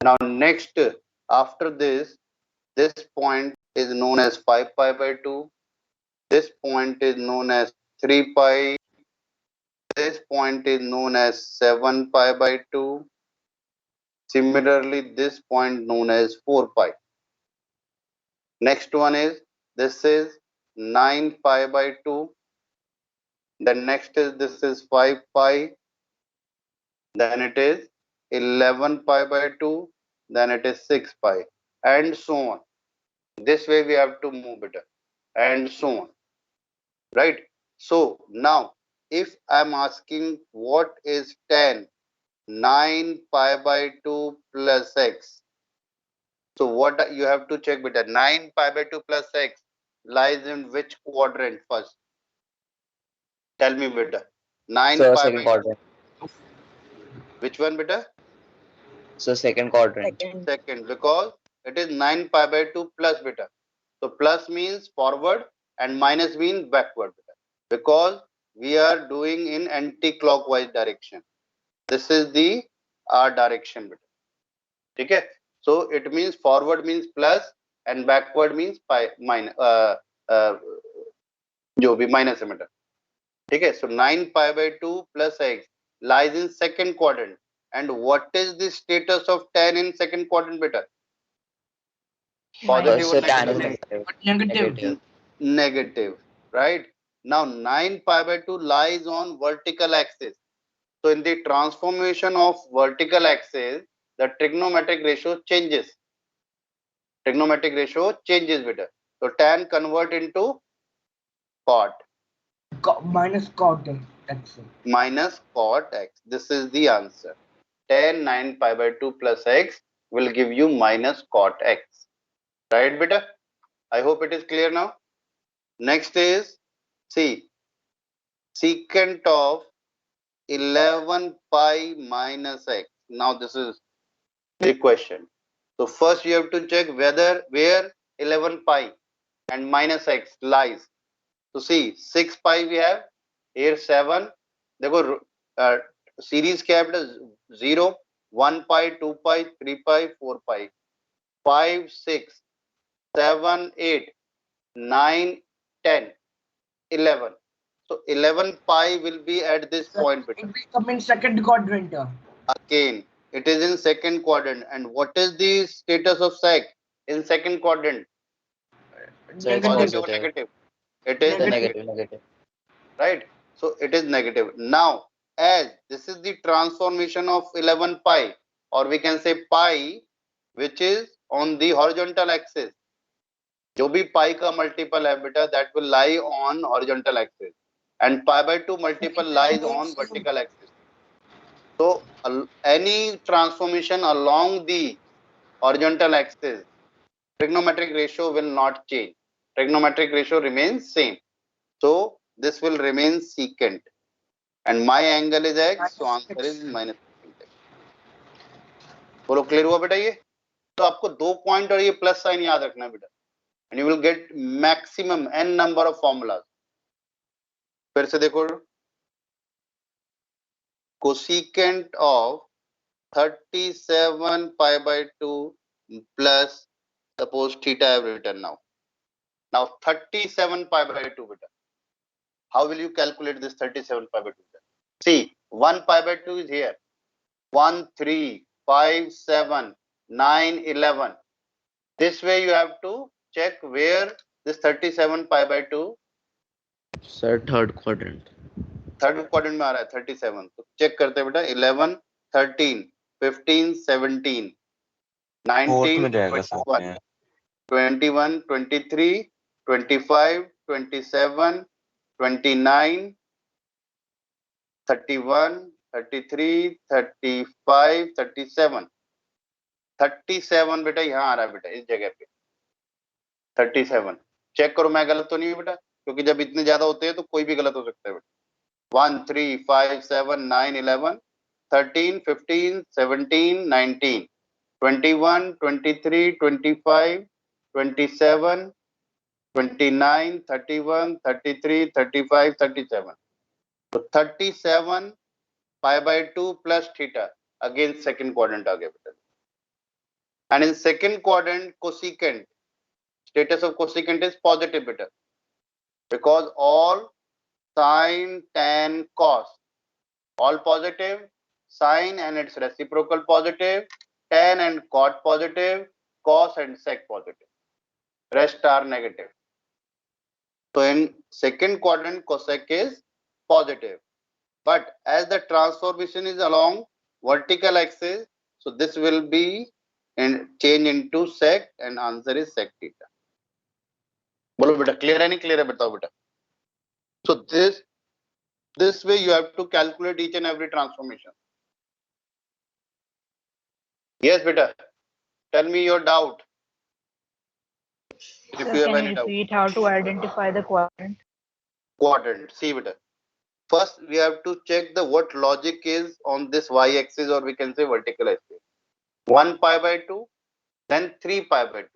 Now next, after this point is known as 5 pi by 2. This point is known as 3 pi. This point is known as 7 pi by 2. Similarly, this point known as 4 pi. Next one is, this is 9 pi by 2. Then next is, this is 5 pi. Then it is 11 pi by 2. Then it is 6 pi. And so on. This way we have to move it. And so on. Right? So now, if I'm asking what is 10, 9 pi by 2 plus x. So what you have to check, beta, 9 pi by 2 plus x lies in which quadrant first? Tell me, beta. 9 So pi second by quadrant. which one, beta? So second quadrant. Second, because it is 9 pi by 2 plus, beta. So plus means forward and minus means backward, beta. Because we are doing in anti-clockwise direction. This is the R direction, beta. Okay? So it means forward means plus and backward means pi minus जो भी minus है बेटा. ठीक है? So 9 pi by 2 plus x lies in second quadrant. And what is the status of 10 in second quadrant, beta? Positive or negative? Negative. Negative, right? Now 9 pi by 2 lies on vertical axis. So in the transformation of vertical axis, the trigonometric ratio changes. Trigonometric ratio changes, beta. So tan convert into cot. Minus cot x. Minus cot x. This is the answer. Tan 9 pi by 2 plus x will give you minus cot x. Right, beta? I hope it is clear now. Next is, see, secant of 11 pi minus x. Now this is the question. So first you have to check where 11 pi and minus x lies. So see, 6 pi we have, here 7. देखो series क्या है 0, 1 pi, 2 pi, 3 pi, 4 pi, 5, 6, 7, 8, 9, 10, 11. So 11 pi will be at this point. It will come in second quadrant. Again, it is in second quadrant. And what is the status of sec in second quadrant? So it's Positive or positive. negative? It is Negative. Right? So it is negative. Now, as this is the transformation of 11 pi, or we can say pi, which is on the horizontal axis. जो भी pi का multiple है बेटा, that will lie on horizontal axis, and pi by 2 multiple lies on vertical axis. So any transformation along the horizontal axis, trigonometric ratio will not change. Trigonometric ratio remains same. So this will remain secant. And my angle is x, so answer is minus secant x. बोलो clear हुआ बेटा ये? तो आपको 2 point और ये plus sign याद रखना है बेटा. And you will get maximum n number of formulas. फिर से देखो, cosecant of 37 pi by 2 plus suppose theta I have written now. Now 37 pi by 2 beta. How will you calculate this 37 pi by 2 beta? See, 1 pi by 2 is here. 1, 3, 5, 7, 9, 11. This way you have to check where this 37 pi by 2. Sir, third quadrant. Third quadrant में आ रहा है 37. तो check करते हैं बेटा. 11, 13, 15, 17, 19, 21, 21, 23, 25, 27, 29, 31, 33, 35, 37. 37 बेटा यहाँ आ रहा है बेटा, इस जगह पे 37. चेक करो मैं गलत तो नहीं हूँ बेटा, क्योंकि जब इतने ज्यादा होते हैं तो कोई भी गलत हो सकता है बेटा. 1, 3, 5, 7, 9, 11, 13, 15, 17, 19, 21, 23, 25, 27, 29, 31, 33, 35, 37. So 37 pi by 2 plus theta. Again second quadrant आ गया बेटा. And in second quadrant, cosecant, status of cosecant is positive beta, because all sine, tan, cos, all positive, sine and its reciprocal positive, tan and cot positive, cos and sec positive. Rest are negative. So in second quadrant, cosec is positive. But as the transformation is along vertical axis, so this will be change into sec, and answer is sec theta. बोलो बेटा clear है नहीं clear है बताओ बेटा. So this way you have to calculate each and every transformation. Yes beta, tell me your doubt. If Sir, you have can any you doubt. repeat how to identify the quadrant? Quadrant, see beta. First we have to check the what logic is on this y axis, or we can say vertical axis. 1 pi by 2, then 3 pi by 2.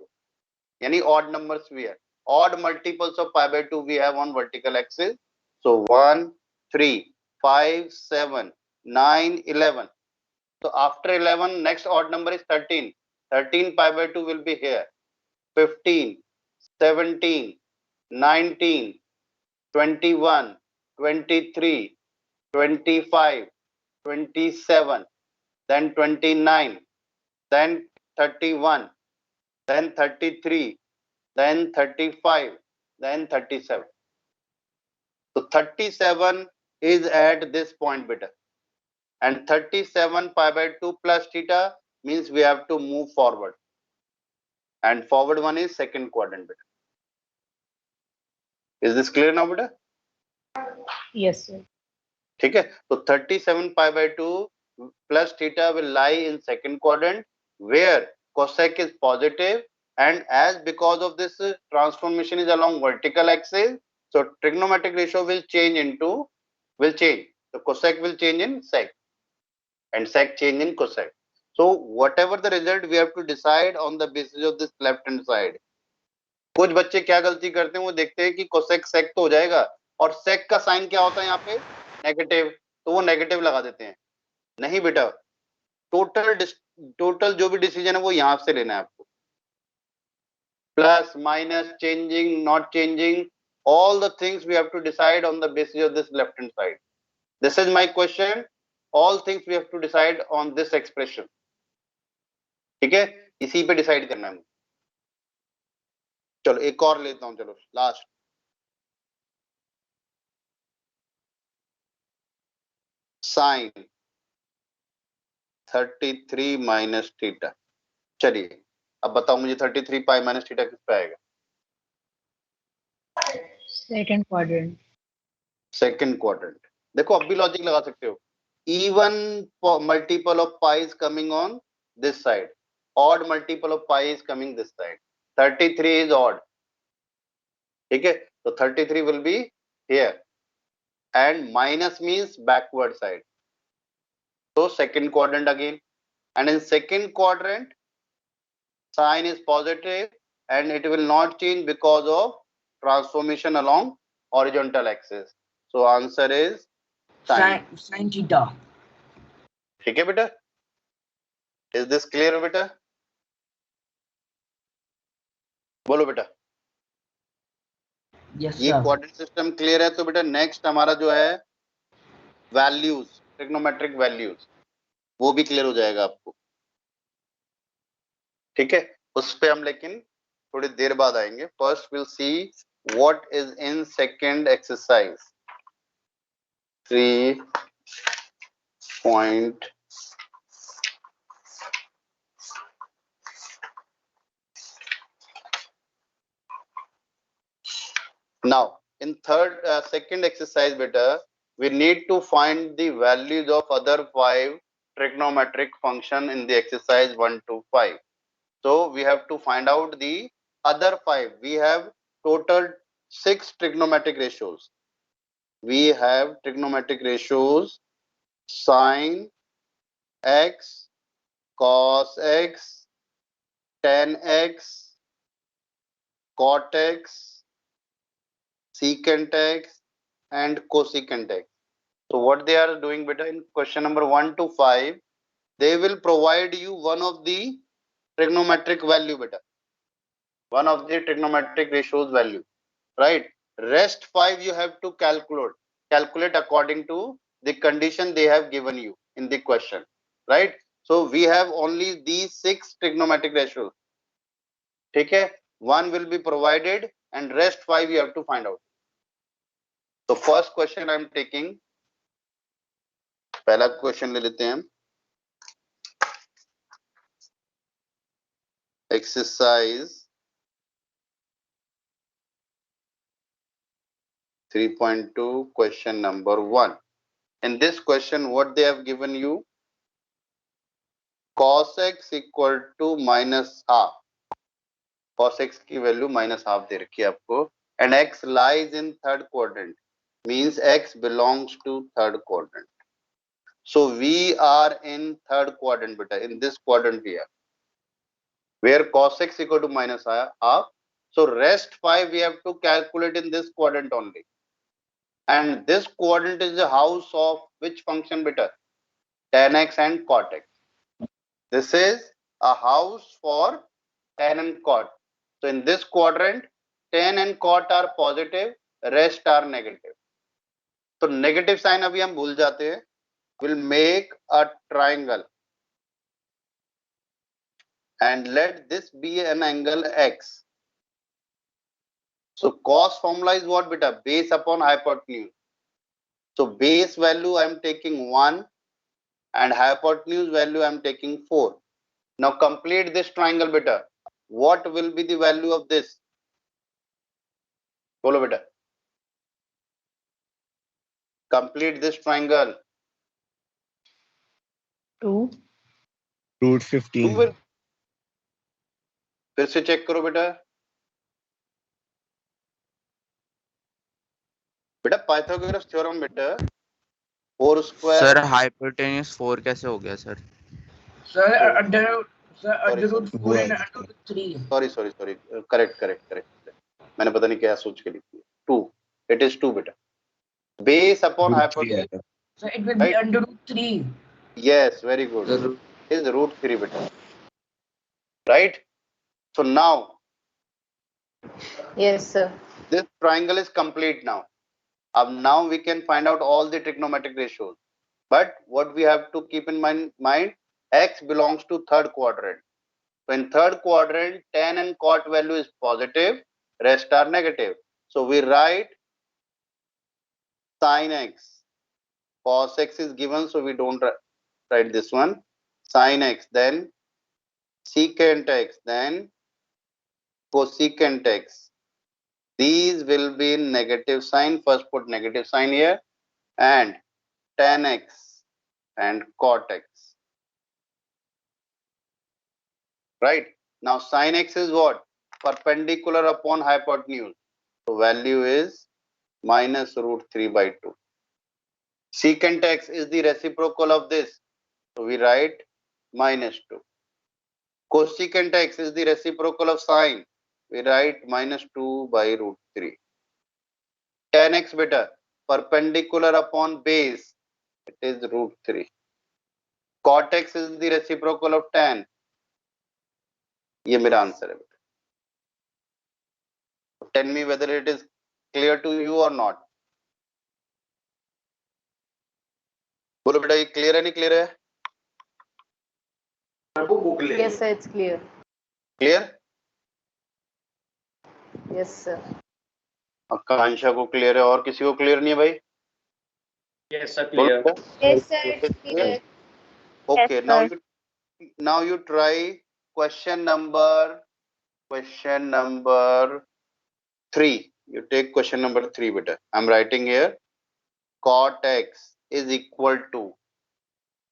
Yani odd numbers we have. Odd multiples of pi by 2 we have on vertical axis. So 1, 3, 5, 7, 9, 11. So after 11, next odd number is 13. 13 pi by 2 will be here. 15, 17, 19, 21, 23, 25, 27, then 29, then 31, then 33, then 35, then 37. So 37 is at this point beta, and 37 pi by 2 plus theta means we have to move forward, and forward one is second quadrant beta. Is this clear now beta? Yes, sir. ठीक है, so 37 pi by 2 plus theta will lie in second quadrant, where cosec is positive, and as because of this transformation is along vertical axis, so trigonometric ratio will change. So cosec will change in sec, and sec change in cosec. So whatever the result, we have to decide on the basis of this left hand side. कुछ बच्चे क्या गलती करते हैं, वो देखते हैं कि कोसेक सेक तो हो जाएगा, और सेक का साइन क्या होता है यहाँ पे नेगेटिव, तो वो नेगेटिव लगा देते हैं. नहीं बेटा, टोटल जो भी डिसीजन है वो यहाँ से लेना है आपको. Plus minus, changing, not changing, all the things we have to decide on the basis of this left hand side. This is my question. All things we have to decide on this expression. ठीक है, इसी पे decide करना है. चलो एक और लेता हूं, चलो लास्ट. Sign 33 minus theta. चलिए अब बताओ मुझे 33 पाई माइनस थीटा किस पे आएगा? Second quadrant. Second quadrant. देखो अब भी लॉजिक लगा सकते हो. Even multiple of pi is coming on this side, odd multiple of pi is coming this side. 33 is odd. ठीक है, तो 33 will be here, and minus means backward side. So second quadrant again, and in second quadrant sign is positive and it will not change because of transformation along horizontal axis. So answer is sine. Sin theta. ठीक है बेटा, is this clear बेटा? बोलो बेटा. Yes, ये sir. Quadrant system clear है. तो बेटा नेक्स्ट हमारा जो है वैल्यूज, ट्रिग्नोमेट्रिक वैल्यूज, वो भी क्लियर हो जाएगा आपको. ठीक है, उस पे हम लेकिन थोड़ी देर बाद आएंगे. First will see what is in second exercise 3. Now in second exercise beta, we need to find the values of other 5 trigonometric function in the exercise 1 to 5. So we have to find out the other 5. We have total 6 trigonometric ratios. We have trigonometric ratios sin x, cos x, tan x, cot x, secant x, and cosecant x. So what they are doing beta, in question number 1 to 5, they will provide you one of the trigonometric value beta, one of the trigonometric ratios value, right? Rest 5 you have to calculate according to the condition they have given you in the question, right? So we have only these 6 trigonometric ratios. Okay, one will be provided and rest 5 you have to find out. So first question I am taking, पहला question ले लेते हैं हम. Exercise 3.2, question number 1. In this question, what they have given you? Cos x equal to minus half. Cos x की value minus half दे रखी है आपको. And x lies in third quadrant. Means x belongs to third quadrant. So we are in third quadrant, beta. In this quadrant here, where cos x equal to minus half. So rest 5 we have to calculate in this quadrant only. And this quadrant is the house of which function, beta? Tan x and cot x. This is a house for tan and cot. So in this quadrant, tan and cot are positive, rest are negative. So negative sign अभी हम भूल जाते हैं. Will make a triangle and let this be an angle x. So cos formula is what, beta? Base upon hypotenuse. So base value I am taking 1 and hypotenuse value I am taking 4. Now complete this triangle, beta. What will be the value of this? Bolo beta. Complete this triangle. 2. Root 2 15. will. फिर से check करो बेटा. बेटा Pythagoras theorem बेटा 4 square. Sir hypotenuse 4 कैसे हो गया sir? Sir, under root 4 and One. under root 3. Sorry correct. मैंने पता नहीं क्या सोच के लिखी है. 2. It is 2 बेटा. Base upon Root 3 hypotenuse. आएगा. So it will be Right. under root 3. Yes, very good. It is root 3 beta. Right. So now Yes, sir. this triangle is complete now. Now we can find out all the trigonometric ratios. But what we have to keep in mind, x belongs to third quadrant. So in third quadrant, tan and cot value is positive, rest are negative. So we write sin x. Cos x is given, so we don't write this one. Sin x, then secant x, then cosecant x. These will be in negative sign. First put negative sign here, and tan x and cot x. Right. Now sin x is what? Perpendicular upon hypotenuse. So value is minus root 3 by 2. Secant x is the reciprocal of this. So we write minus 2. Cosecant x is the reciprocal of sine. We write minus 2 by root 3. Tan x beta, perpendicular upon base, it is root 3. Cot x is the reciprocal of tan. ये मेरा answer है बेटा. Tell me whether it is clear to you or not. बोलो बेटा ये clear है नहीं clear है? Yes, sir. It's clear. Clear? Yes, sir. आकांक्षा को clear है और किसी को clear नहीं है भाई? Yes, sir, बोलो clear. बेटा. Yes, sir. It's clear. Okay, Yes, now you try question number 3. You take question number 3 beta. I'm writing here cot x is equal to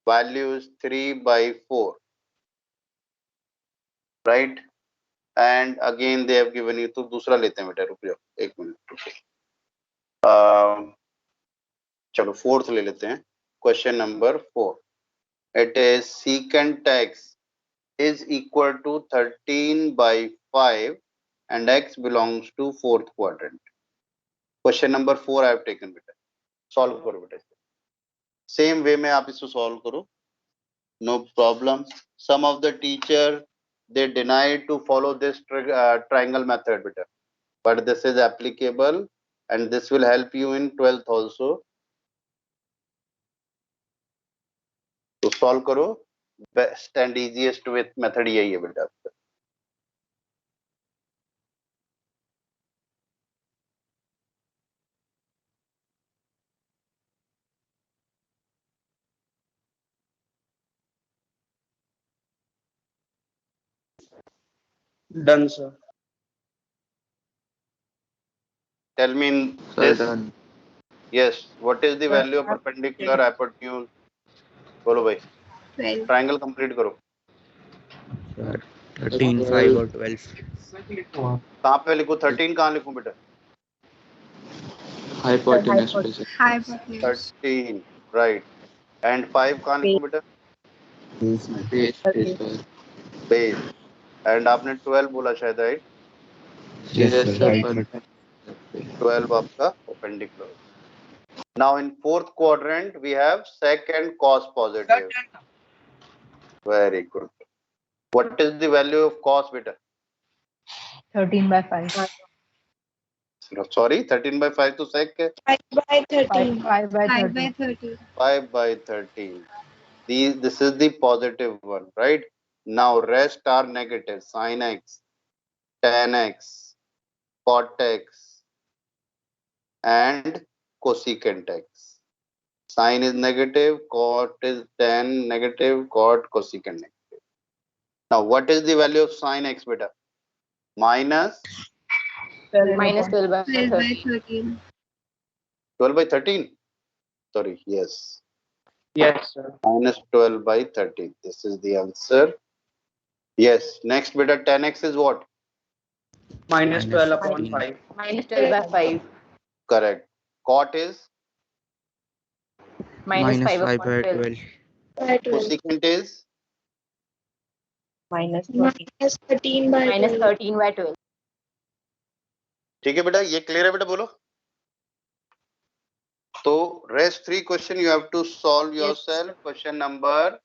value is 3 by 4. Right? And again they have given you तो दूसरा लेते हैं बेटा. रुक जाओ 1 minute. चलो 4th ले लेते हैं. Question number 4. It is secant x is equal to 13 by 5 and x belongs to 4th quadrant. Question number 4 I have taken बेटा. Solve करो बेटा. Same way में आप इसको solve करो. No problem. Some of the teacher they deny to follow this triangle method beta, but this is applicable and this will help you in 12th also. तो solve करो, best and easiest with method यही है बेटा. Done, sir. Tell me in Sir, this. done. Yes, what is the value of perpendicular hypotenuse? बोलो भाई. Triangle complete करो. Sir, 13, 5 और 12. कहाँ पे लिखूं? 13 कहाँ लिखूं बेटा? Hypotenuse पे sir. 13 right. And 5 कहाँ लिखूं बेटा? Base पे sir. Base. And आपने 12 बोला शायद, right? Yes sir. 12 आपका perpendicular. Now in fourth quadrant we have sec and cos positive. Very good. What is the value of cos beta? 13 by 5. No, sorry, 13 by 5 to sec है. 5 by 13. 5 by 13. This is the positive one, right? Now rest are negative. Sin x, tan x, cot x, and cosecant x. Sin is negative, cot is tan negative, cot cosecant negative. Now what is the value of sin x beta? Minus Minus 12 by 13. 12 by 13. Sorry, yes. Yes, sir. Minus 12 by 13. This is the answer. Yes. Next beta, tan x is what? Minus 12 upon 5. Minus 12 by 5. Correct. Cot is? Minus 5 5 upon by 12. 12. Cosecant is? Minus 13 by 12. ठीक है बेटा, ये clear है बेटा, बोलो. तो rest 3 question you have to solve yourself. Question number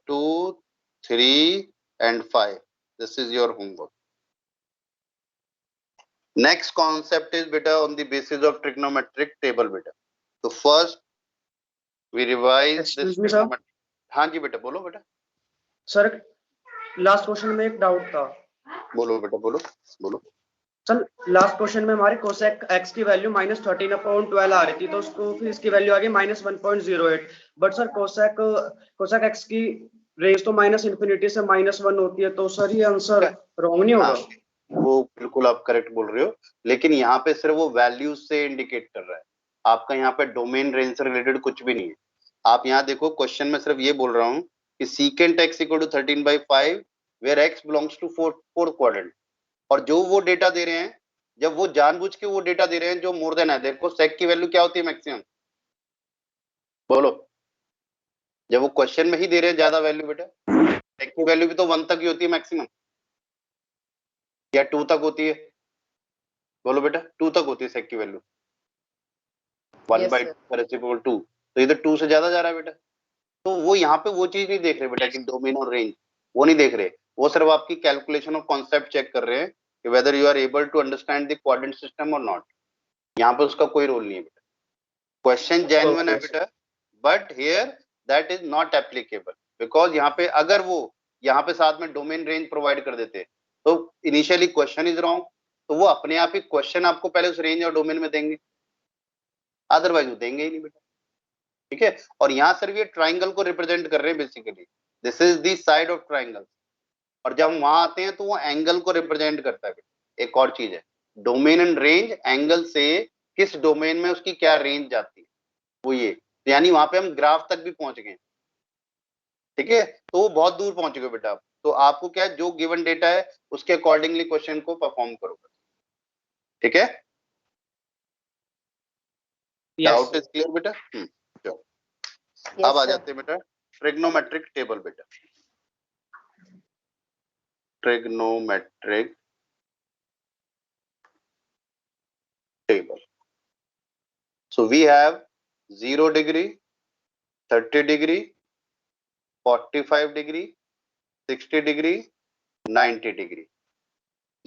2, 3 and 5. This is your homework. Next concept is beta on the basis of trigonometric table beta. So first we revise this Excuse me, sir. trigonometric. हाँ जी बेटा, बोलो बेटा. Sir last question में एक doubt था. बोलो बेटा, बोलो बोलो. सर लास्ट क्वेश्चन में हमारे कोसेक एक्स की वैल्यू -13 अपॉन 12 आ रही थी, तो उसको फिर इसकी वैल्यू आ गई -1.08. बट सर कोसेक एक्स की रेंज तो -इंफिनिटी से -1 होती है, तो सर ये आंसर रॉन्ग नहीं होगा? वो बिल्कुल आप करेक्ट बोल रहे हो, लेकिन यहाँ पे सिर्फ वो वैल्यू से इंडिकेट कर रहा है. आपका यहाँ पे डोमेन रेंज से रिलेटेड कुछ भी नहीं है. आप यहाँ देखो, क्वेश्चन में सिर्फ ये बोल रहा हूँ कि secant x equal to 13 by 5 where x belongs to fourth quadrant. और जो वो डेटा दे रहे हैं, जब वो जानबूझ के वो डेटा दे रहे हैं जो मोर देन है. देखो सेक की वैल्यू क्या होती है मैक्सिमम, बोलो. जब वो क्वेश्चन में ही दे रहे हैं ज्यादा वैल्यू बेटा, सेक की वैल्यू भी तो 1 तक ही होती है मैक्सिमम, या 2 तक होती है? बोलो बेटा, 2 तक होती है सेक की वैल्यू. 1 by 2, तो इधर 2 से ज्यादा जा रहा है बेटा. तो वो यहाँ पे वो चीज नहीं देख रहे बेटा कि डोमेन और रेंज, वो नहीं देख रहे. वो सिर्फ आपकी कैलकुलेशन ऑफ कॉन्सेप्ट चेक कर रहे हैं कि whether you are able to understand the quadrant system और नॉट. यहाँ पे उसका कोई रोल नहीं है बेटा. क्वेश्चन जेन्युइन है बेटा, but here that is not applicable, because यहाँ पे अगर वो यहाँ पे साथ में डोमेन रेंज प्रोवाइड कर देते तो इनिशियली क्वेश्चन इज रॉन्ग, तो वो अपने आप ही क्वेश्चन आपको पहले उस रेंज और डोमेन में देंगे, अदरवाइज वो देंगे ही नहीं बेटा. ठीक है. और यहाँ सिर्फ ये ट्राइंगल को रिप्रेजेंट कर रहे हैं basically. This is the side of triangle. और जब हम वहां आते हैं तो वो एंगल को रिप्रेजेंट करता है. एक और चीज है, डोमेन एंड रेंज, एंगल से किस डोमेन में उसकी क्या रेंज जाती है, वो ये. यानी वहां पे हम ग्राफ तक भी पहुंच गए. ठीक है. तो वो बहुत दूर पहुंच गए बेटा. तो आपको क्या है, जो गिवन डेटा है उसके अकॉर्डिंगली क्वेश्चन को परफॉर्म करोगे. ठीक है. डाउट इज क्लियर बेटा? अब आ जाते हैं बेटा ट्रिग्नोमेट्रिक टेबल बेटा. Trigonometric table. So we have 0 degree, 30 degree, 45 degree, 60 degree, 90 degree.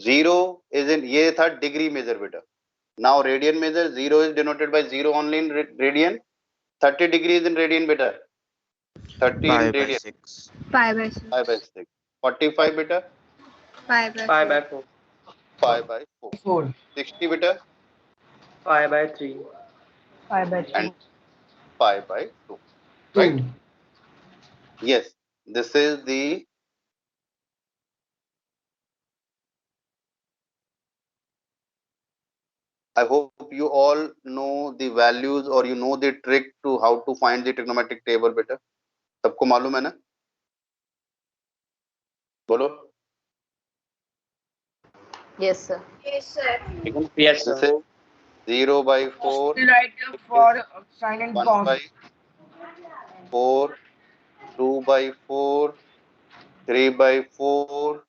0 is in, ये था डिग्री मेजर बेटा. Now radian measure, 0 is denoted by 0 only in radian. 30 degree is in radian beta. 30 in 5 by radian. 6. 5 by 6. 5 by 6. 45 beta. 5 by 5 by 4. 4. 5 by 4. 4. 60 beta. 5 by 3. 5 by 2. And 5 by 2. 2. Right? Yes. This is the I hope you all know the values or you know the trick to how to find the trigonometric table beta. सबको मालूम है ना? बोलो. Yes, sir. Yes, This sir. is 0 by 4, We write for sin and 1 cos. by 4, 2 by 4, 3 by 4,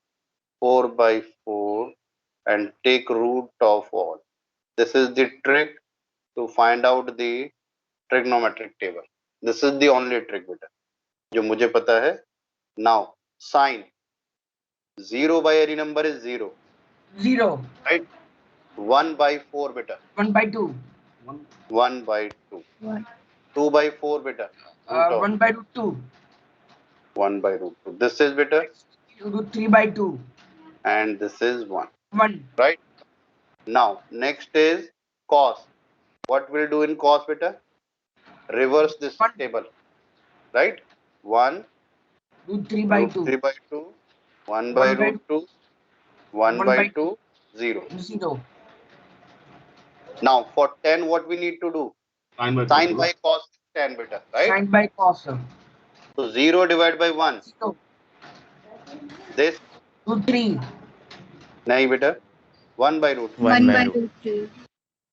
4 by 4, and take root of all. This is the trick to find out the trigonometric table. This is the only trick beta जो मुझे पता है. Now sin 0 by any number is 0, 0. right? 1 by 4 beta. 1 by 2. 1 by 2. 1. 2 by 4 beta. Root of 1 by root 2. 1 by root 2. This is beta, Root 3 by 2. and this is 1. 1. Right? Now next is cos. What we'll do in cos beta? Reverse this One. table. Right? 1 Root 3 by root 2. 3 by 2, 1 by One by root 2, 1 1 by by 2, 0. 0. Now for 10 what we need to do? Sin by cos 10 beta. Right? Sin by cos. So 0 divided by 1. 0. This Root 3. nahi beta. 1 by root 3. 1 by root 3.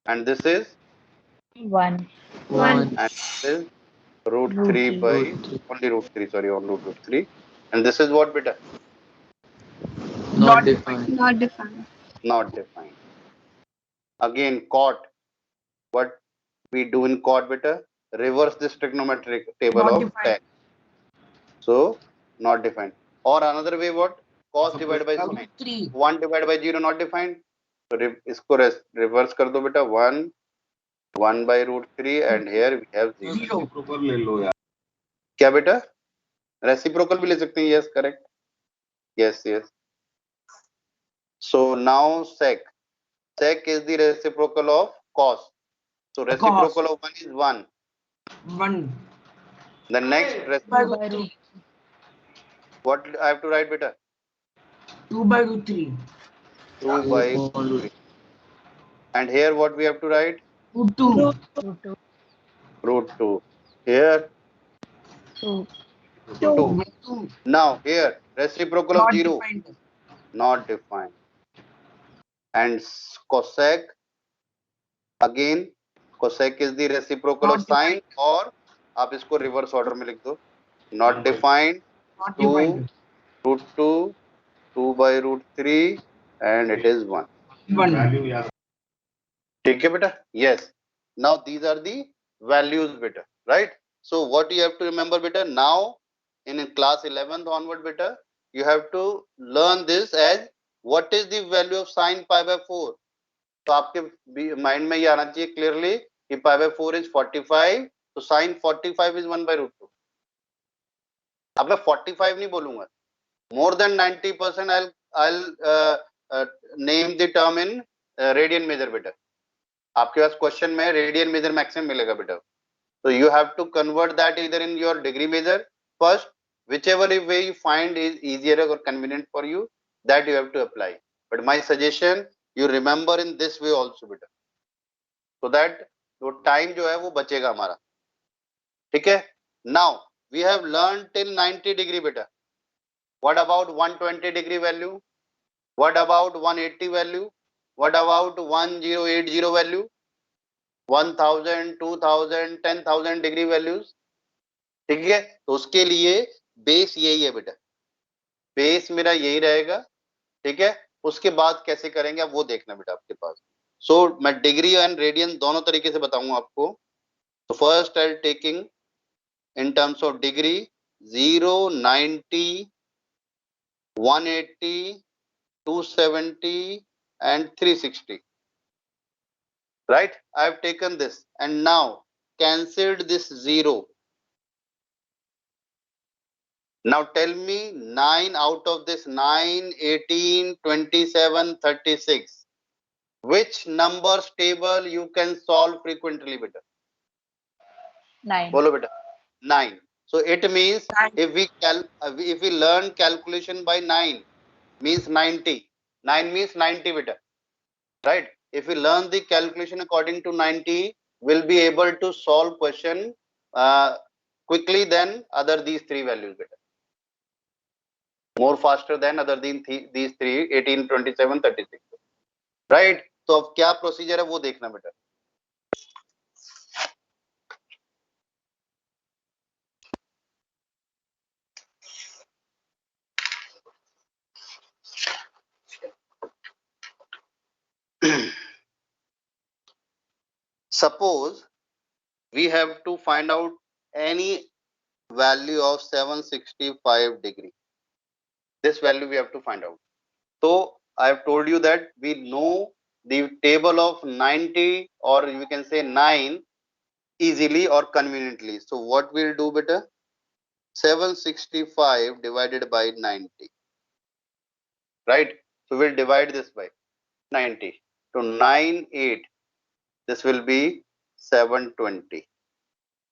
And this is 1. 1. and this is root Root 3 three. by Root three. only root 3, sorry, on root 3. And this is what beta? Not defined. Not defined. Not defined. Again cot. What we do in cot beta? Reverse this trigonometric table Not of defined. 10. So not defined. Or another way what? Cos divided by Root sin. 3. 1 divided by 0 not defined. So इसको reverse कर दो बेटा. 1 by root 3 and here we have 0. 0. क्या बेटा? Reciprocal भी ले सकते हैं. Yes, correct. Yes, yes. So now sec. Sec is the reciprocal of cos. So reciprocal of 1 is 1. 1. The next By reciprocal, root 3. what I have to write beta? 2 by root 3. 2 by root 3. And here what we have to write? Root 2. Root 2. Here 2. 2. 2. Now here reciprocal Not of 0 defined. not defined. And cosec, again cosec is the reciprocal Not of sine, or आप इसको reverse order में लिख दो. Not defined. Not 2 defined. root 2, 2 by root 3, and it is 1. 1. ठीक है बेटा? Yes. Now these are the values beta, right? So what you have to remember beta, now in class 11th onward beta, you have to learn this as what is the value of sin pi by 4. तो आपके mind में ये आना चाहिए clearly कि pi by 4 is 45, तो sin 45 is 1 by root 2. अब मैं 45 नहीं बोलूंगा, more than 90% I'll name the term in radian measure beta. आपके पास क्वेश्चन में रेडियन मेजर मैक्सिमम मिलेगा बेटा. So you have to convert that either in your degree measure first, whichever way you find is easier or convenient for you, that you have to apply. But my suggestion, you remember in this way also beta, so that वो time जो है वो बचेगा हमारा. ठीक है? Now we have learned till 90 degree beta. What about 120 degree value? What about 180 value? What about 1080 value? 1000, 2000, 10,000 degree values. ठीक है? तो उसके लिए बेस यही है बेटा, बेस मेरा यही रहेगा. ठीक है? उसके बाद कैसे करेंगे आप वो देखना बेटा आपके पास. सो मैं डिग्री एंड रेडियन दोनों तरीके से बताऊंगा आपको. तो first I taking in terms of degree 0, 90, 180, 270 and 360. Right? I have taken this and now cancelled this 0. Now tell me 9 out of this 9, 18, 27, 36. Which numbers table you can solve frequently, beta? 9. Bolo beta. 9. So it means if we learn calculation by 9 means 90. 9 means 90 beta. Right? If we learn the calculation according to 90, we'll be able to solve question quickly than other these three values beta. More faster than other than these three 18, 27, 36. Right? तो अब क्या procedure है वो देखना बेटा. Suppose we have to find out any value of 765 degree. This value we have to find out. So I have told you that we know the table of 90 or we can say 9 easily or conveniently. So what we'll do beta? 765 divided by 90. Right? So we'll divide this by 90. So 9, 8. This will be 720.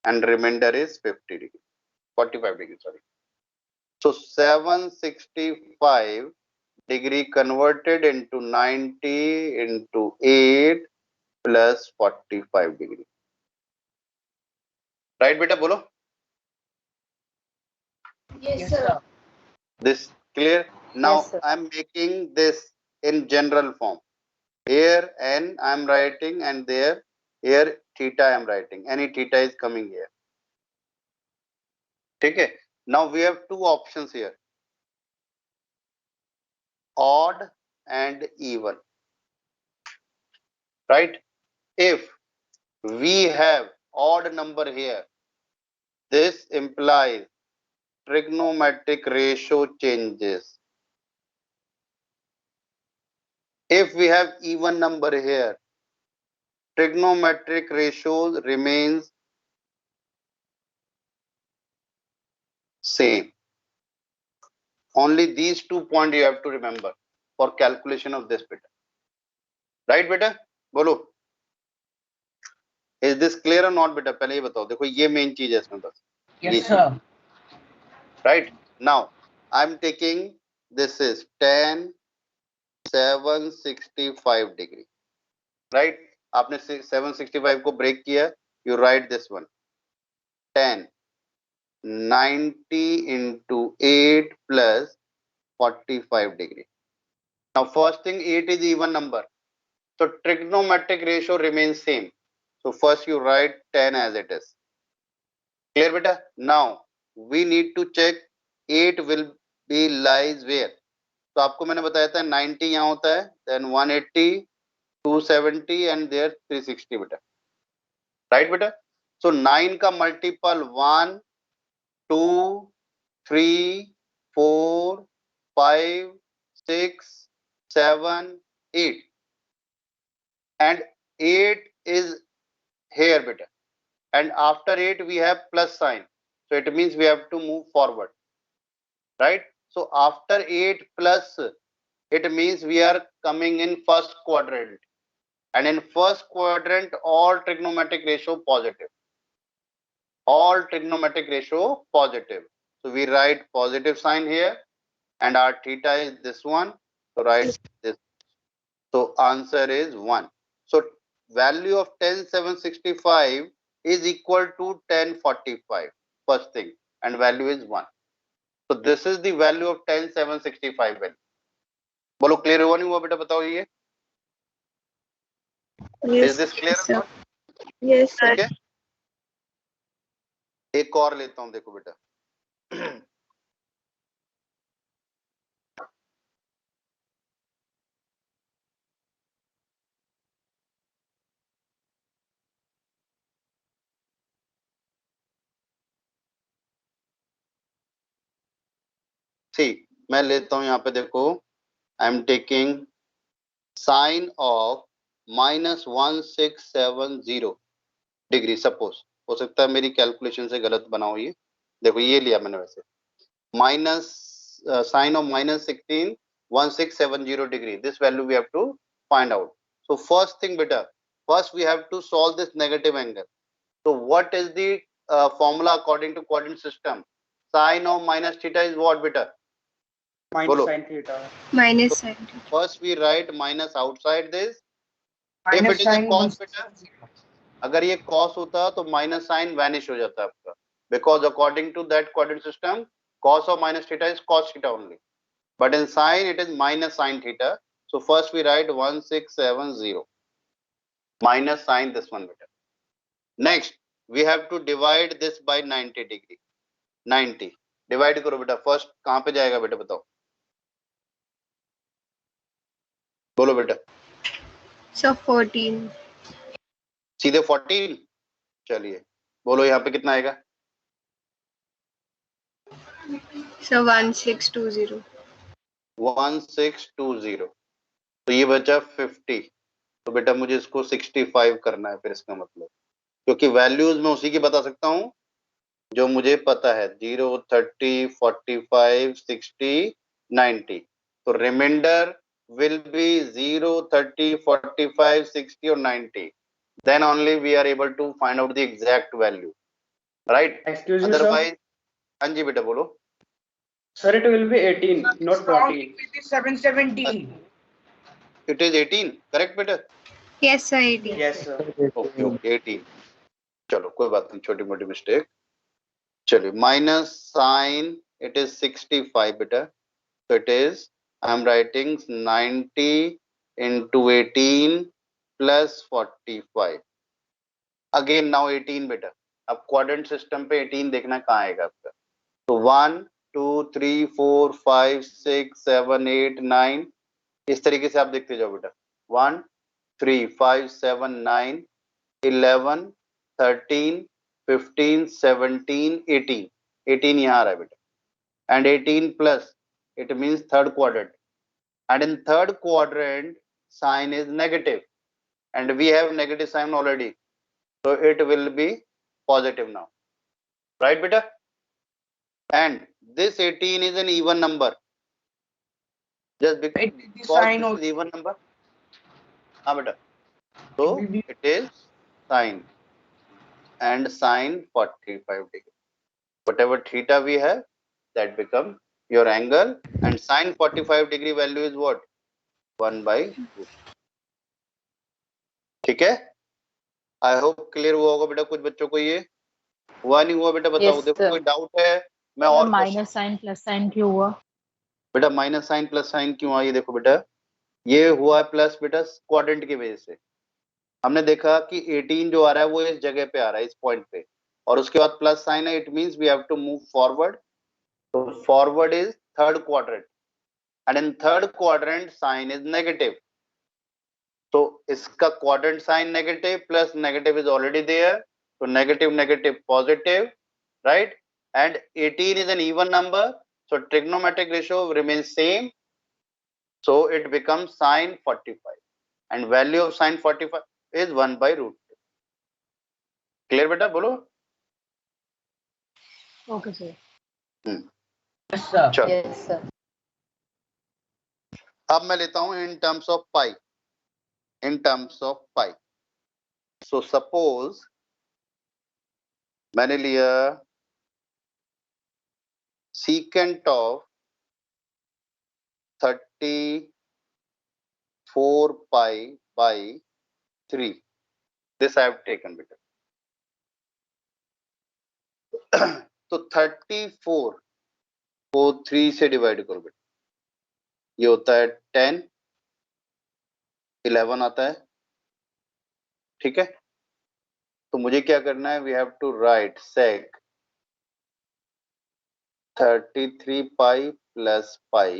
And remainder is 50 degree. 45 degree, sorry. So 765 degree converted into 90 into 8 plus 45 degree. Right, beta, bolo? Yes, sir. This clear? Now Yes, sir. I'm making this in general form. Here n I'm writing and there here theta I'm writing. Any theta is coming here. Okay. Now we have two options here. Odd and even. Right? If we have odd number here, this implies trigonometric ratio changes. If we have even number here, trigonometric ratios remains same. Only these 2 points you have to remember for calculation of this beta. Right beta? बोलो. Is this clear or not beta? पहले ये बताओ. देखो ये main चीज है इसमें बस. Yes, sir. Right? Now I'm taking this is 10, 765 degree. Right? आपने 765 को break किया. You write this one. 10, 90 into 8 plus 45 degree. Now first thing 8 is even number. So trigonometric ratio remains same. So first you write 10 as it is. Clear beta? Now we need to check 8 will be lies where. तो आपको मैंने बताया था 90 यहाँ होता है, then 180, 270 and there 360 beta. Right beta? So 9 का multiple 1, 2, 3, 4, 5, 6, 7, 8. And 8 is here beta. And after 8 we have plus sign. So it means we have to move forward. Right? So after 8 plus, it means we are coming in first quadrant. And in first quadrant, all trigonometric ratio positive. All trigonometric ratio positive. So we write positive sign here. And our theta is this one. So write this. So answer is 1. So value of 10,765 is equal to 1045. First thing. And value is 1. So this is the value of 10,765 value. बोलो clear हुआ नहीं हुआ बेटा बताओ ये? Yes, Is this clear? sir. Yes, sir. ठीक है? एक और लेता हूं देखो बेटा. See, मैं लेता हूं यहाँ पे देखो, I am taking sine of -1670 degree. Suppose हो सकता है मेरी कैलकुलेशन से गलत बनाओ, ये देखो ये लिया मैंने वैसे, minus sine of -1670 degree. This value we have to find out. So first thing beta, first we have to solve this negative angle. So what is the formula according to coordinate system? Sin of minus theta is what beta? Minus sin theta. Minus sin theta. First we write minus outside this. If minus it is a sin cos beta, अगर ये cos होता तो minus sign vanish हो जाता आपका, because according to that coordinate system cos of minus theta is cos theta only, but in sin it is minus sin theta. So first we write 1670 minus sin this one beta. Next we have to divide this by 90 degree. 90 divide करो बेटा, first कहां पे जाएगा बेटा बताओ, बोलो बेटा। So 14. सीधे 14, चलिए बोलो यहाँ पे कितना आएगा। So 1620. 1620, तो ये बचा 50, तो बेटा मुझे इसको 65 करना है फिर इसका मतलब, क्योंकि वैल्यूज मैं उसी की बता सकता हूँ जो मुझे पता है, 0, 30, 45, 60, 90, तो reminder will be 0, 30, 45, 60 or 90. Then only we are able to find out the exact value, right? Excuse me, Otherwise, sir. हाँ जी बेटा बोलो। Sir, it will be 18, not 14. 770. It is 18, correct बेटा? Yes, sir. 18. Yes, sir. Okay, okay, 18. चलो कोई बात नहीं, छोटी मोटी मिस्टेक। चलिए माइनस साइन इट इज 65 बेटा, so it is I am writing 90 into 18 plus 45. Again now 18 बेटा, अब क्वाड्रेंट सिस्टम पे 18 देखना कहाँ आएगा आपका, तो 1, 2, 3, 4, 5, 6, 7, 8, 9, इस तरीके से आप देखते जाओ बेटा, 1, 3, 5, 7, 9, 11, 13, 15, 17, 18, 18 यहाँ आ रहा है बेटा, and 18 plus, it means third quadrant, and in third quadrant sign is negative and we have negative sign already, so it will be positive now, right beta? And this 18 is an even number, just because Sign this is even number, हाँ बेटा, so it is sine and sine 45 degree, whatever theta we have that become your angle, and sine 45 degree value is what, 1/2. ठीक है, I hope clear हुआ होगा बेटा। कुछ बच्चों को ये हुआ नहीं हुआ बेटा बताओ। Yes, देखो sir. कोई डाउट है मैं और माइनस साइन प्लस साइन क्यों हुआ? बेटा माइनस साइन प्लस साइन क्यों आई, देखो बेटा ये हुआ प्लस बेटा क्वाड्रेंट की वजह से। हमने देखा कि 18 जो आ रहा है वो इस जगह पे आ रहा है, इस पॉइंट पे, और उसके बाद प्लस साइन है, it means we have to move forward, तो forward is third quadrant, and in third quadrant sign is negative, तो इसका quadrant sign negative plus negative is already there, तो negative negative positive, right, and 18 is an even number, so trigonometric ratio remains same, so it becomes sin 45, and value of sin 45 is 1/√2. Clear बेटा बोलो। Okay sir. Yes, sir. चलो yes sir. अब मैं लेता हूं in terms of pi, in terms of pi. So suppose मैंने लिया secant of 34 pi by 3, this I have taken बेटा। तो 34 को 3 से डिवाइड करो बेटा, ये होता है 10, 11 आता है, ठीक है। तो मुझे क्या करना है, we have to write sec 33 pi plus pi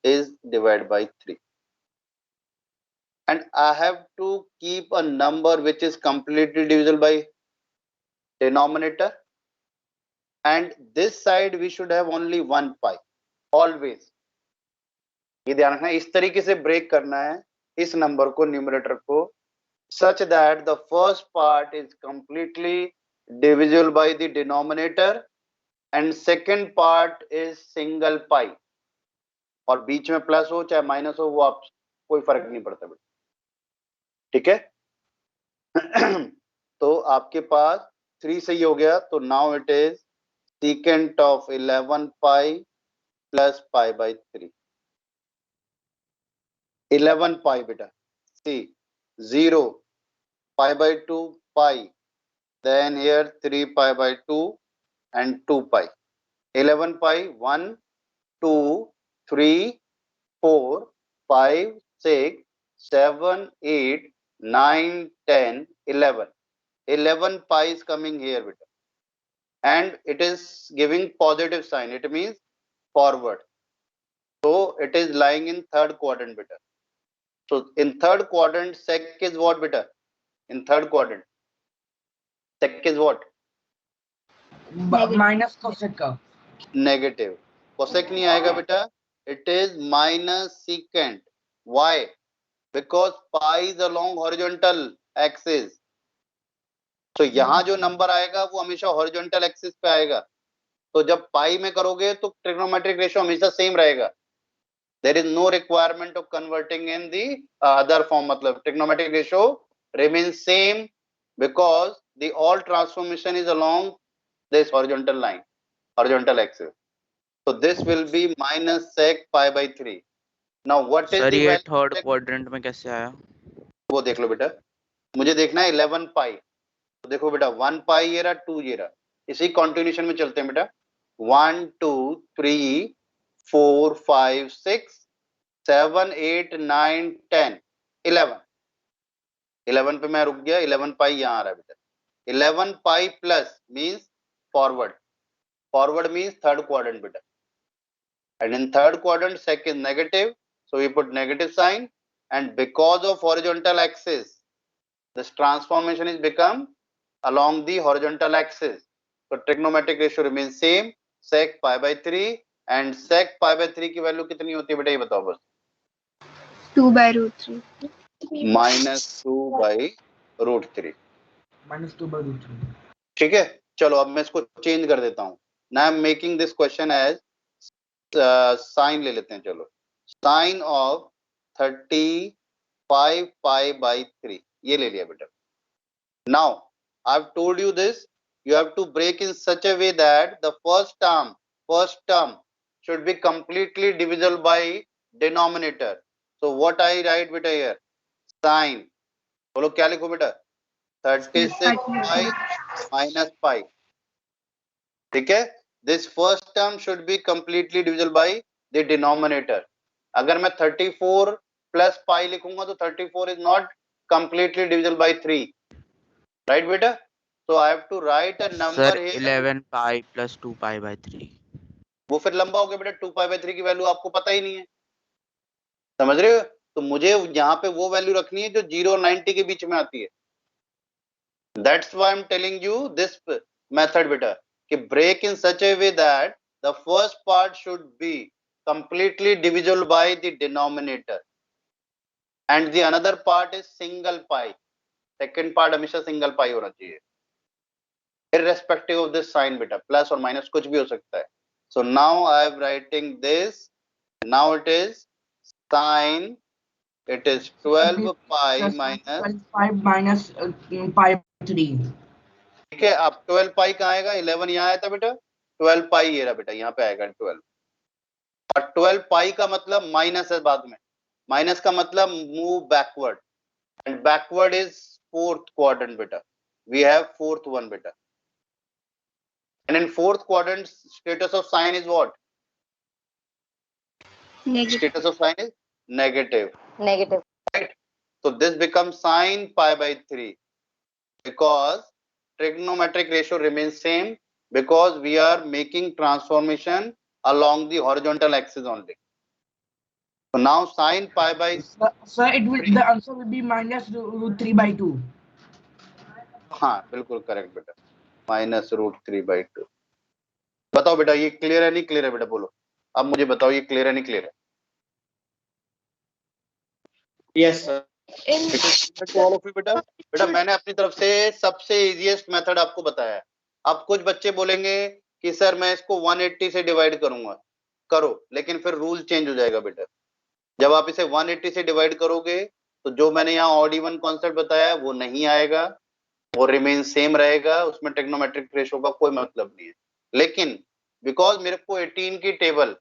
is divided by 3, and I have to keep a number which is completely divisible by denominator, and this side we should have only 1 pi always, ये ध्यान रखना, इस तरीके से break करना है इस number को, न्यूमरेटर को, such that the first part is completely divisible by the denominator and second part is single pi, और बीच में प्लस हो चाहे माइनस हो वो आप कोई फर्क नहीं पड़ता बेटा, ठीक है। तो आपके पास 3 सही हो गया, तो now it is secant of 11 pi plus pi by 3, 11 pi बेटा, see 0 pi by 2 pi, then here 3 pi by 2 and 2 pi, 11 pi 1 2 3 4 5 6 7 8 9 10 11, 11 pi is coming here beta, and it is giving positive sign, it means forward, so it is lying in third quadrant beta. So in third quadrant sec is what beta? In third quadrant sec is what? Minus cosec का Negative. Cosec नहीं आएगा बेटा, it is minus secant. Why? Because pi is along horizontal axis. तो यहाँ जो number आएगा वो हमेशा horizontal axis पे आएगा, तो जब पाई में करोगे तो ट्रिग्नोमेट्रिक रेशियो हमेशा सेम रहेगा, there is no requirement of converting in the other form, मतलब trigonometric ratio remains same because the all transformation is along this horizontal line, horizontal axis. So this will be minus sec pi by 3. Now what is sir the ये value? Third quadrant में कैसे आया? वो देख लो बेटा, मुझे देखना है 11 पाई, तो देखो बेटा 1 पाई ये रहा, 2 ये रहा, इसी कॉन्टिन्यूशन में चलते हैं बेटा, 1 2 3 4 5 6 7 8 9 10 11, 11 पे मैं रुक गया, 11 पाई यहाँ आ रहा है बेटा, 11 pi plus means forward, forward means third quadrant बेटा, and in third quadrant sec is negative, so we put negative sign, and because of horizontal axis this transformation is become along the horizontal axis, so trigonometric ratio remains same, sec pi by 3, and sec pi by 3 की value कितनी होती है बेटा ये बताओ बस? 2 by root 3. minus 2 by root 3, minus 2 by root 3. ठीक है। चलो अब मैं इसको चेंज कर देता हूँ, now I am making this question as sine ले लेते हैं, चलो साइन ऑफ 35 पाई बाई 3 ये ले लिया बेटा। Now I have told you this, you have to break in such a way that the first term should be completely divisible by denominator. So what I write beta here? Sin, बोलो क्या लिखो बेटा? 36 pi minus pi, ठीक है। This first term should be completely divisible by the denominator. अगर मैं 34 plus pi लिखूंगा तो 34 is not completely divisible by 3, right बेटा? So I have to write a number sir here. 11 pi plus 2 pi by 3, वो फिर लंबा हो गया बेटा, 2 पाई बाई 3 की वैल्यू आपको पता ही नहीं है, समझ रहे हो? तो मुझे यहाँ पे वो वैल्यू रखनी है जो 0 और 90 के बीच में आती है। That's why I'm telling you this method बेटा, कि break in such a way that the first part should be completely divisible by the denominator and the another part is single pi, second part हमेशा single pi होना चाहिए, irrespective of this sign बेटा, plus और minus कुछ भी हो सकता है। So now I am writing this, now it is sin, it is 12 pi minus 5 minus pi 3. ठीक है। अब 12 पाई कहाँ आएगा? 11 यहाँ आया था बेटा, 12 पाई ये रहा बेटा, यहाँ पे आएगा 12, और 12 पाई का मतलब माइनस है बाद में, माइनस का मतलब move backward, and backward is fourth quadrant बेटा, वी हैव फोर्थ वन बेटा, and in fourth quadrant status of sine is what? Negative. Status of sine is negative, Negative. right? So this becomes sin pi by 3 because trigonometric ratio remains same because we are making transformation along the horizontal axis only. So now sin pi by Sir, the answer will be minus root 3 by 2. हाँ बिल्कुल correct बेटा, minus root 3 by 2। बताओ बेटा ये clear है नहीं clear है बेटा? बोलो अब मुझे बताओ ये क्लियर है नहीं क्लियर है? Yes, sir. बेटा मैंने अपनी तरफ से सबसे इजीएस्ट मेथड आपको बताया है। अब कुछ बच्चे बोलेंगे कि सर मैं इसको 180 से डिवाइड करूंगा, करो, लेकिन फिर रूल चेंज हो जाएगा बेटा। जब आप इसे 180 से डिवाइड करोगे तो जो मैंने यहाँ ऑड इवन कॉन्सेप्ट बताया वो नहीं आएगा, वो रिमेन सेम रहेगा, उसमें टेक्नोमेट्रिक रेशो का कोई मतलब नहीं है। लेकिन बिकॉज मेरे को 18 की टेबल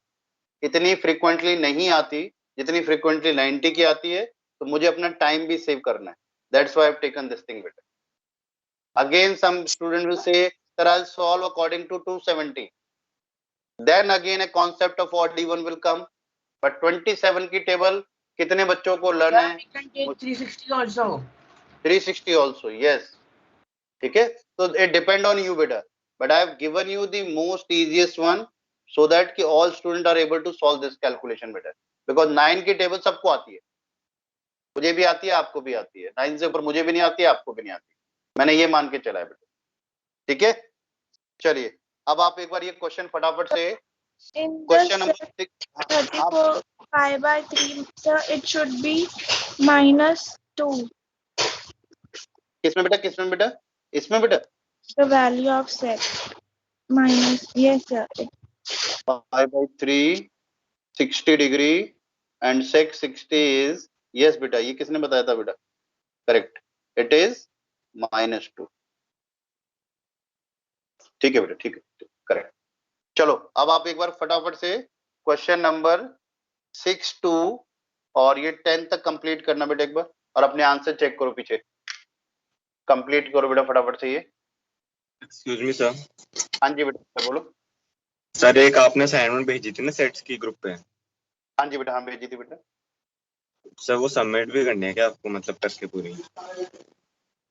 इतनी फ्रीक्वेंटली नहीं आती जितनी फ्रीक्वेंटली 90 की आती है, तो मुझे अपना टाइम भी सेव करना है। That's why I have taken this thing बेटा। Again, some student will say, "Sir, I'll solve according to 270." Then again, a concept of odd even will come. But 27 की टेबल कितने बच्चों को लर्न Sir, है? we can take 360 also. 360 also, yes. ठीक है, so it depend on you बेटा. But I have given you the most easiest one so that कि all students are able to solve this calculation बेटा. Because 9 की table सबको आती है, मुझे भी आती है, आपको भी आती है। 9 से ऊपर मुझे भी नहीं आती है, आपको भी नहीं आती। मैंने ये मान के चला है बेटा, ठीक है। चलिए अब आप एक बार ये क्वेश्चन फटाफट से, question number 34 pi by 3, sir, it should be -2. किसमें बेटा, किसमें बेटा, इसमें बेटा The value of sec minus, yes sir. 5/3 60 degree and sec 60 is, yes बेटा, ये किसने बताया था बेटा? Correct, it is -2। ठीक है बेटा, ठीक है, करेक्ट। चलो अब आप एक बार फटाफट से क्वेश्चन नंबर 6 टू और ये 10 तक कंप्लीट करना बेटा एक बार, और अपने आंसर चेक करो, पीछे कंप्लीट करो बेटा फटाफट से ये। Excuse me sir. हाँ जी बेटा बोलो। सर एक आपने असाइनमेंट भेजी थी ना सेट्स की ग्रुप पे। हाँ जी बेटा, हाँ भेजी थी बेटा। सर वो सबमिट भी करनी है क्या आपको, मतलब करके पूरी?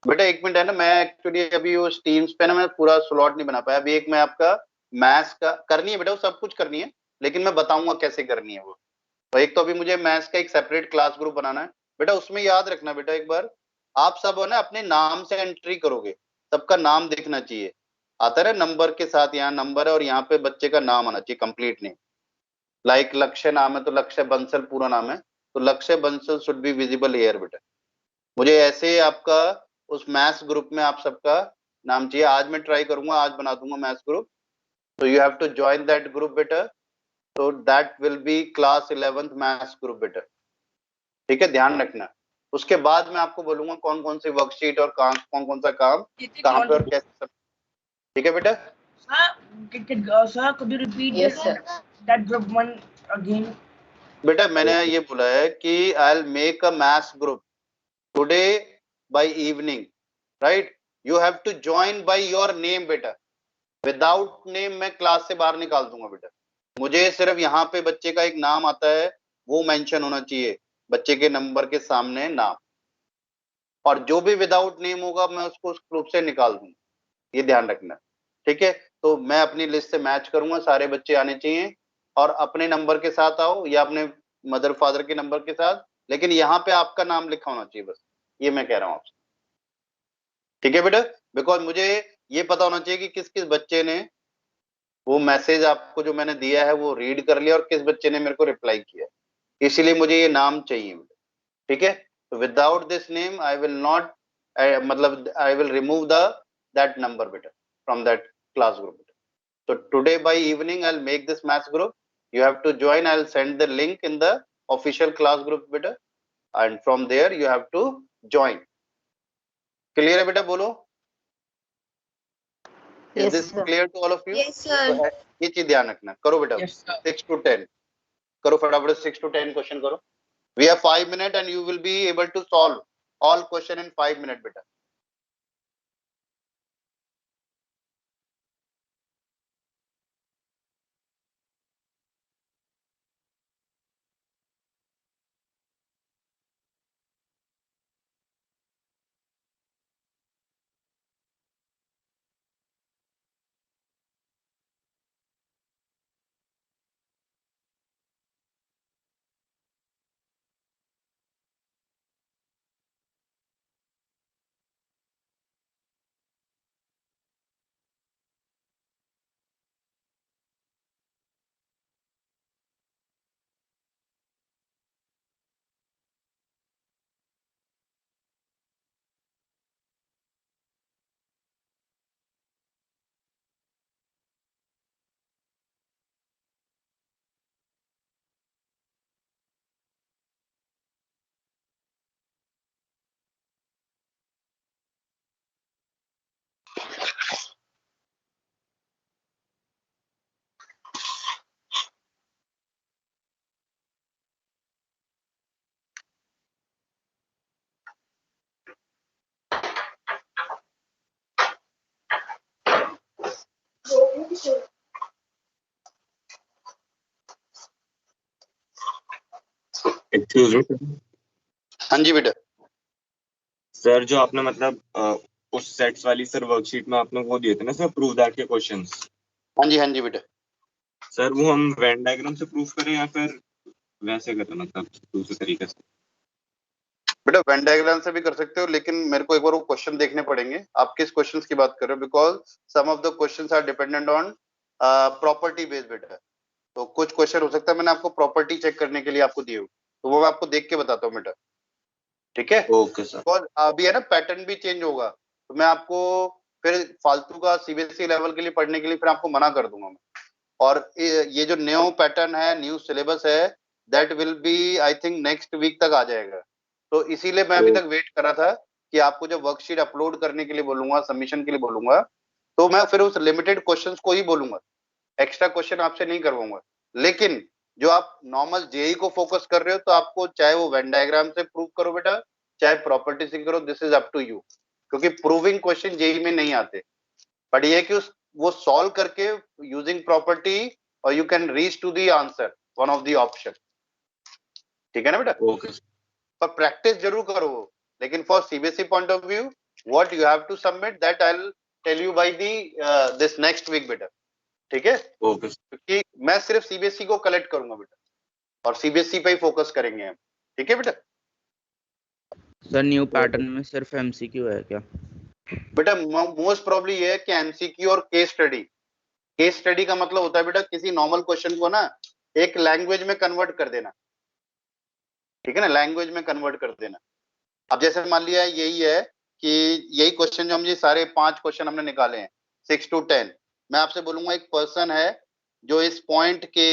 बेटा एक मिनट है ना, मैं एक्चुअली अभी वो टीम्स पे ना मैं पूरा स्लॉट नहीं बना पाया। अभी एक मैं आपका मैथ्स का करनी है बेटा, वो सब कुछ करनी है, लेकिन मैं बताऊंगा कैसे करनी है वो। तो एक तो अभी मुझे मैथ्स का एक सेपरेट क्लास ग्रुप बनाना है बेटा। उसमें याद रखना बेटा एक बार, आप सब है ना अपने नाम से एंट्री करोगे, सबका नाम दिखना चाहिए, आता है ना नंबर के साथ, यहाँ नंबर है और यहाँ पे बच्चे का नाम आना चाहिए, कंप्लीट नेम। लाइक लक्ष्य नाम है तो लक्ष्य बंसल पूरा नाम है, तो लक्ष्य Bansal should be visible here बेटा। मुझे ऐसे आपका उस मैथ्स ग्रुप में आप सबका नाम चाहिए। आज मैं ट्राई करूंगा, आज बना दूंगा मैथ्स ग्रुप, तो you have to join that group बेटा। तो that will be class 11th maths group बेटा, ठीक है, ध्यान रखना। उसके बाद मैं आपको बोलूंगा कौन कौन सी वर्कशीट और कौन कौन सा काम कहाँ पे और कैसे सब, ठीक है बेटा। Sir, could you repeat that group one again? बेटा मैंने ये बोला है कि I will make a maths group today by evening, right? You have to join by your name बेटा, विदाउट नेम मैं क्लास से बाहर निकाल दूंगा बेटा। मुझे सिर्फ यहाँ पे बच्चे का एक नाम आता है, वो मेंशन होना चाहिए, बच्चे के नंबर के सामने नाम, और जो भी विदाउट नेम होगा मैं उसको उस ग्रुप से निकाल दूंगा, ये ध्यान रखना, ठीक है। तो मैं अपनी लिस्ट से मैच करूंगा, सारे बच्चे आने चाहिए, और अपने नंबर के साथ आओ या अपने मदर फादर के नंबर के साथ, लेकिन यहाँ पे आपका नाम लिखा होना चाहिए, बस ये मैं कह रहा हूँ आपसे, ठीक है बेटा। बिकॉज मुझे ये पता होना चाहिए कि किस किस बच्चे ने वो मैसेज आपको जो मैंने दिया है वो रीड कर लिया और किस बच्चे ने मेरे को रिप्लाई किया, इसीलिए मुझे ये नाम चाहिए, ठीक है। तो without this name I will not, मतलब I will remove the that number बेटा from that class group. So today by evening I'll make this maths group. You have to join. I'll send the link in the official class group beta, and from there you have to join. Clear है बेटा, बोलो। Is this clear to all of you? Yes sir. तो ये चीज ध्यान रखना, करो बेटा। Yes, sir. 6 to 10 करो फटाफट, 6 to 10 क्वेश्चन करो। We have 5 minutes and you will be able to solve all question in 5 minutes बेटा। एक्सक्यूज मी हाँ जी बेटा। सर, जो आपने मतलब उस सेट्स वाली सर वर्कशीट में आपने वो दिए थे ना सर, प्रूव दैट के क्वेश्चंस। हाँ जी बेटा। सर वो हम वेन डायग्राम से प्रूफ करें या फिर वैसे करें, मतलब दूसरे तरीके से? बेटा वेन डायग्राम से भी कर सकते हो, लेकिन मेरे को एक बार वो क्वेश्चन देखने पड़ेंगे। आप किस क्वेश्चंस की बात कर रहे हो? Because some of the questions are dependent on property based बेटा। तो कुछ क्वेश्चन हो सकता है मैंने आपको प्रॉपर्टी चेक करने के लिए आपको दिए हो, तो वो मैं आपको देख के बताता हूँ बेटा। ठीक है? Okay sir. बिकॉज अभी है ना पैटर्न भी चेंज होगा, तो मैं आपको फिर फालतू का सीबीएसई लेवल के लिए पढ़ने के लिए फिर आपको मना कर दूंगा मैं। और ये जो न्यू पैटर्न है, न्यू सिलेबस है, that will be I think next week तक आ जाएगा। तो इसीलिए मैं अभी तक वेट कर रहा था कि आपको जब वर्कशीट अपलोड करने के लिए बोलूंगा, सबमिशन के लिए बोलूंगा, तो मैं फिर उस लिमिटेड क्वेश्चंस को ही बोलूंगा, एक्स्ट्रा क्वेश्चन आपसे नहीं करवाऊंगा। लेकिन जो आप नॉर्मल जेई को फोकस कर रहे हो, तो आपको चाहे वो वेन डायग्राम से प्रूव करो बेटा, चाहे प्रॉपर्टी से करो, this is up to you. क्योंकि प्रूविंग क्वेश्चन जेई में नहीं आते, बट ये कि वो सॉल्व करके यूजिंग प्रॉपर्टी, और you can reach to the answer, one of the option. ठीक है ना बेटा? ओके। पर प्रैक्टिस जरूर करो, लेकिन for CBSE point of view what you have to submit that I will tell you by the this next week बेटा। ठीक है? ओके। क्योंकि मैं सिर्फ सीबीएसई को कलेक्ट करूंगा बेटा, और सीबीएसई पे ही फोकस करेंगे हम। ठीक है बेटा? सर न्यू पैटर्न में सिर्फ एमसीक्यू है क्या? बेटा मोस्ट प्रॉब्ली ये है कि एमसीक्यू और केस स्टडी। केस स्टडी का मतलब होता है बेटा किसी नॉर्मल क्वेश्चन को ना एक लैंग्वेज में कन्वर्ट कर देना। ठीक है ना? लैंग्वेज में कन्वर्ट कर देना। अब जैसे मान लिया यही है कि यही क्वेश्चन जो हम ये सारे 5 क्वेश्चन हमने निकाले हैं 6 to 10, मैं आपसे बोलूंगा एक पर्सन है जो इस पॉइंट के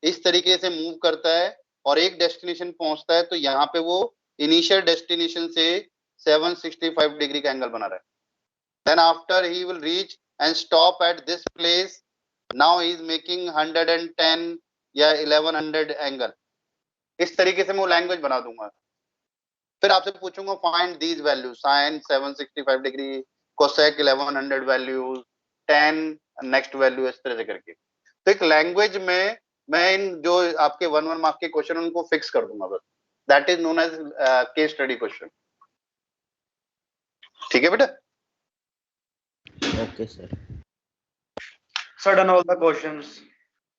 इस तरीके से मूव करता है और एक डेस्टिनेशन पहुंचता है, तो यहाँ पे वो इनिशियल डेस्टिनेशन से 765 डिग्री का एंगल बना रहा है। Then after he will reach and stop at this place, now he is making 110 या 1100 एंगल। इस तरीके से मैं वो लैंग्वेज बना दूंगा। फिर आपसे पूछूंगा find these values, sine 765 degree, cosec 1100 values, tan next value, इस तरह से करके। तो एक लैंग्वेज में मैं इन जो आपके 1 मार्क के क्वेश्चन उनको फिक्स कर दूंगा बस। That is known as case study question. ठीक है बेटा? Okay sir. Sir, done all the questions.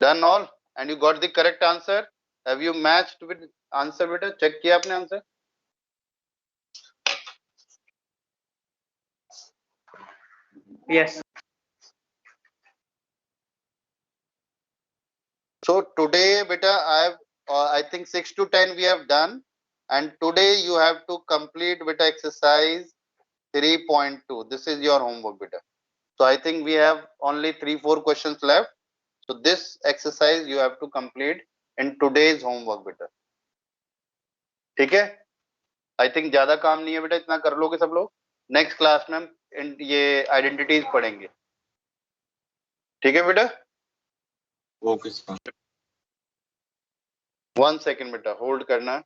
Done all and you got the correct answer. Have you matched with answer बेटा? चेक किया आपने answer? Yes. So today beta I have I think 6 to 10 we have done, and today you have to complete beta exercise 3.2. This is your homework beta. So I think we have only 3-4 questions left. So this exercise you have to complete in today's homework beta. ठीक है? I think ज्यादा काम नहीं है बेटा, इतना कर लोगे सब लोग। नेक्स्ट क्लास में हम ये आइडेंटिटीज पढ़ेंगे। ठीक है बेटा? Okay sir. 1 सेकेंड बेटा, होल्ड करना।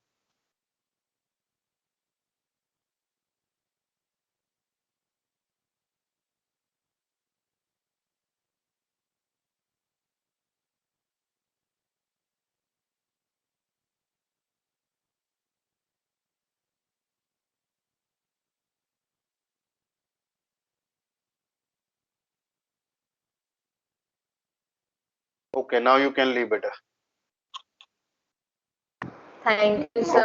Okay, now you can leave beta. Thank you, sir.